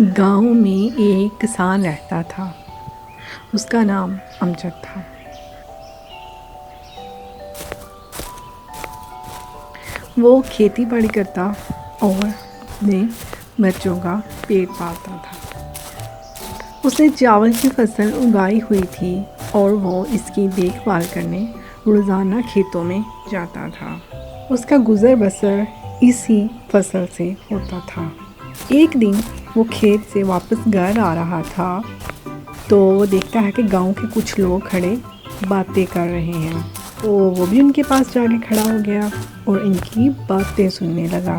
गांव में एक किसान रहता था। उसका नाम अमजद था। वो खेती बाड़ी करता और अपने बच्चों का पेट पालता था। उसने चावल की फसल उगाई हुई थी और वो इसकी देखभाल करने रोज़ाना खेतों में जाता था। उसका गुज़र बसर इसी फसल से होता था। एक दिन वो खेत से वापस घर आ रहा था तो वो देखता है कि गांव के कुछ लोग खड़े बातें कर रहे हैं। तो वो भी उनके पास जाके खड़ा हो गया और इनकी बातें सुनने लगा।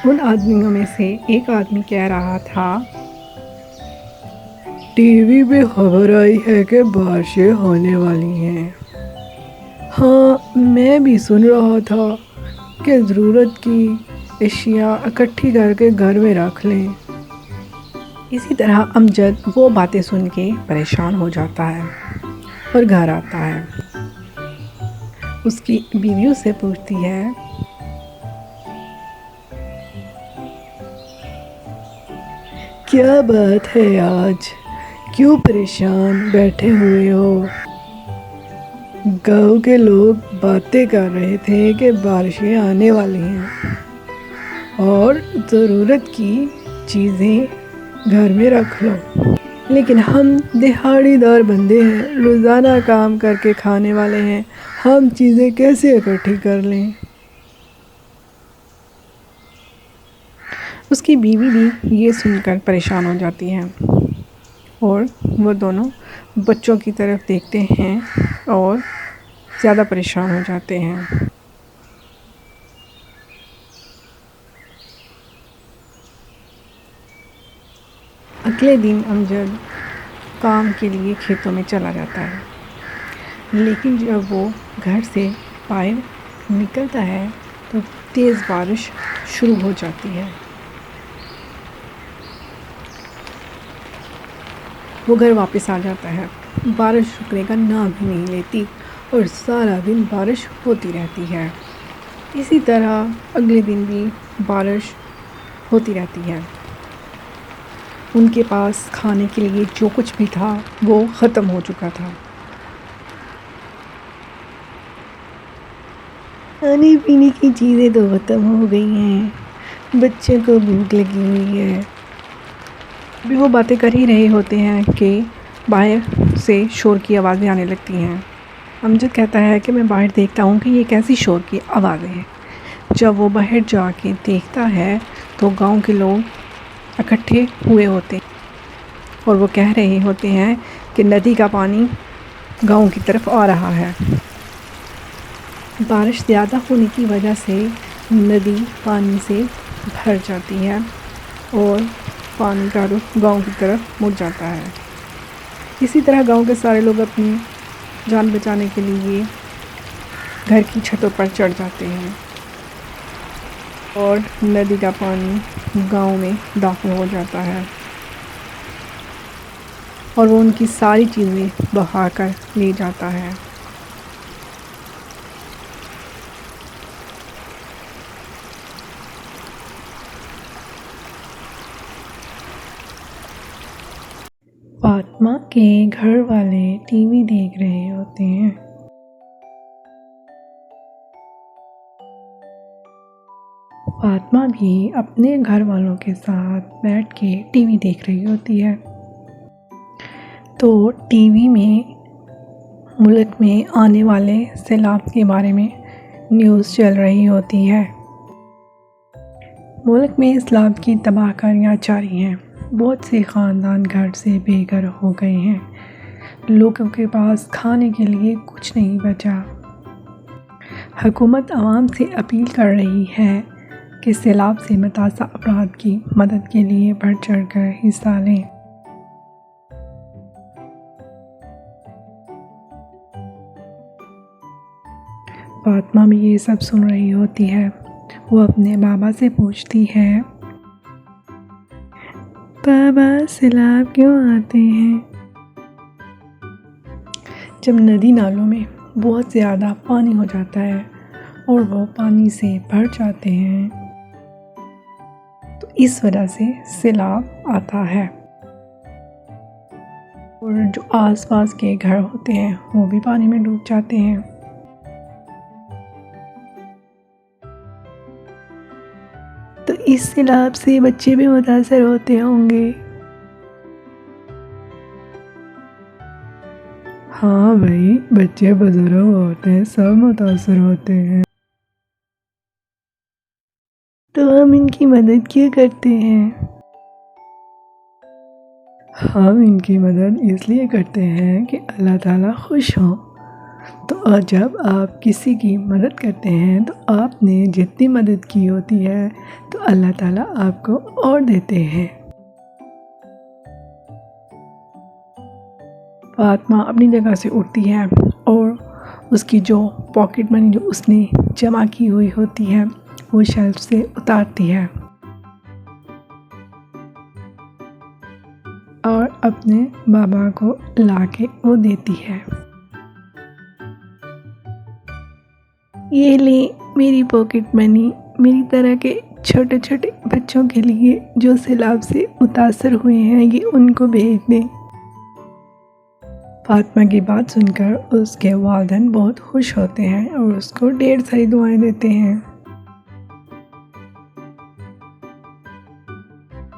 उन आदमियों में से एक आदमी कह रहा था, टीवी पे खबर आई है कि बारिशें होने वाली हैं। हाँ, मैं भी सुन रहा था कि ज़रूरत की अशिया इकट्ठी करके घर में रख लें। इसी तरह अमजद वो बातें सुन के परेशान हो जाता है और घर आता है। उसकी बीवी उससे पूछती है, क्या बात है आज, क्यों परेशान बैठे हुए हो? गांव के लोग बातें कर रहे थे कि बारिशें आने वाली हैं और ज़रूरत की चीज़ें घर में रख लो। लेकिन हम दिहाड़ीदार बंदे हैं, रोज़ाना काम करके खाने वाले हैं, हम चीज़ें कैसे इकट्ठी कर लें? उसकी बीवी भी ये सुनकर परेशान हो जाती है और वो दोनों बच्चों की तरफ देखते हैं और ज़्यादा परेशान हो जाते हैं। अगले दिन अमजद काम के लिए खेतों में चला जाता है, लेकिन जब वो घर से बाहर निकलता है तो तेज़ बारिश शुरू हो जाती है। वो घर वापस आ जाता है। बारिश रुकने का नाम ही नहीं लेती और सारा दिन बारिश होती रहती है। इसी तरह अगले दिन भी बारिश होती रहती है। उनके पास खाने के लिए जो कुछ भी था वो ख़त्म हो चुका था। खाने पीने की चीज़ें तो ख़त्म हो गई हैं, बच्चे को भूख लगी हुई है। अभी वो बातें कर ही रहे होते हैं कि बाहर से शोर की आवाज़ें आने लगती हैं। अमजद कहता है कि मैं बाहर देखता हूँ कि ये कैसी शोर की आवाज़ें हैं। जब वो बाहर जाके देखता है तो गांव के लोग इकट्ठे हुए होते हैं और वो कह रहे होते हैं कि नदी का पानी गांव की तरफ आ रहा है। बारिश ज़्यादा होने की वजह से नदी पानी से भर जाती है और पानी का रुख गांव की तरफ मुड़ जाता है। इसी तरह गांव के सारे लोग अपनी जान बचाने के लिए घर की छतों पर चढ़ जाते हैं और नदी का पानी गांव में दाखिल हो जाता है और वो उनकी सारी चीज़ें बहा कर ले जाता है। फातिमा के घर वाले टीवी देख रहे होते हैं। फातिमा भी अपने घर वालों के साथ बैठ के टीवी देख रही होती है। तो टीवी में मुल्क में आने वाले सैलाब के बारे में न्यूज़ चल रही होती है। मुल्क में सैलाब की तबाहकारियाँ जारी हैं। बहुत से ख़ानदान घर से बेघर हो गए हैं। लोगों के पास खाने के लिए कुछ नहीं बचा। हुकूमत आवाम से अपील कर रही है कि सैलाब से मुतासर अफराद की मदद के लिए बढ़ चढ़ कर हिस्सा लें। फातिमा भी ये सब सुन रही होती है। वो अपने बाबा से पूछती है, बाबा सैलाब क्यों आते हैं? जब नदी नालों में बहुत ज़्यादा पानी हो जाता है और वो पानी से भर जाते हैं तो इस वजह से सैलाब आता है। और जो आसपास के घर होते हैं वो भी पानी में डूब जाते हैं। तो इस सैलाब से बच्चे भी मुतासर होते होंगे। हाँ भाई, बच्चे बुजुर्ग होते हैं, सब मुतासर होते हैं। तो हम इनकी मदद क्यों करते हैं? हम इनकी मदद इसलिए करते हैं कि अल्लाह ताला खुश हो। तो जब आप किसी की मदद करते हैं तो आपने जितनी मदद की होती है तो अल्लाह ताला आपको और देते हैं। फातिमा अपनी जगह से उठती है और उसकी जो पॉकेट मनी जो उसने जमा की हुई होती है वो शेल्फ से उतारती है और अपने बाबा को लाके वो देती है। ये ले मेरी पॉकेट मनी, मेरी तरह के छोटे छोटे बच्चों के लिए जो सैलाब से मुतासर हुए हैं, ये उनको भेज दें। फातिमा की बात सुनकर उसके वालिदैन बहुत खुश होते हैं और उसको ढेर सारी दुआएं देते हैं।